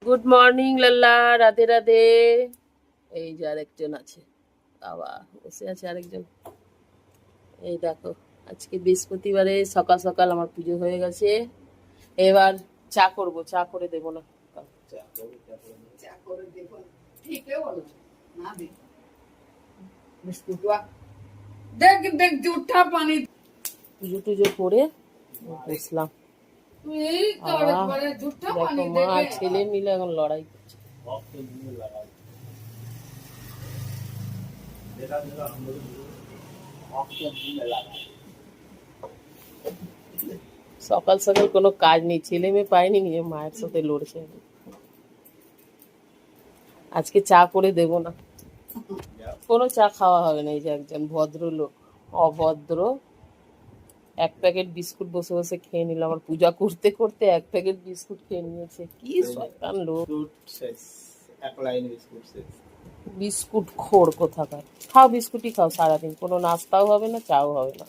Good morning Lalla, Radhe Radhe. এই যে আরেকজন আছে, বাবা বসে আছে আরেকজন। এই দেখো, আজকে বৃহস্পতিবারে সকাল সকাল আমার পুজো হয়ে গেছে। এবার চা করব, চা করে দেবো না। পুজো টুজো করে বসলাম। দেখো মা আর ছেলে মিলে এখন লড়াই করছে। সকাল সকাল কোনো কাজ নেই, ছেলে মেয়ে পায়নি, নিয়ে মায়ের সাথে লড়ছে। আজকে চা করে দেব না, কোনো চা খাওয়া হবে না। এই যে একজন ভদ্রলোক অভদ্র, এক প্যাকেট বিস্কুট বসে বসে খেয়ে নিল। আমার পূজা করতে করতে এক প্যাকেট বিস্কুট খেয়ে নিয়েছে। কি শয়তান লোক, বিস্কুট খোর কোথাকার। খাও বিস্কুটই খাও সারাদিন, কোনো নাস্তাও হবে না, চাও হবে না।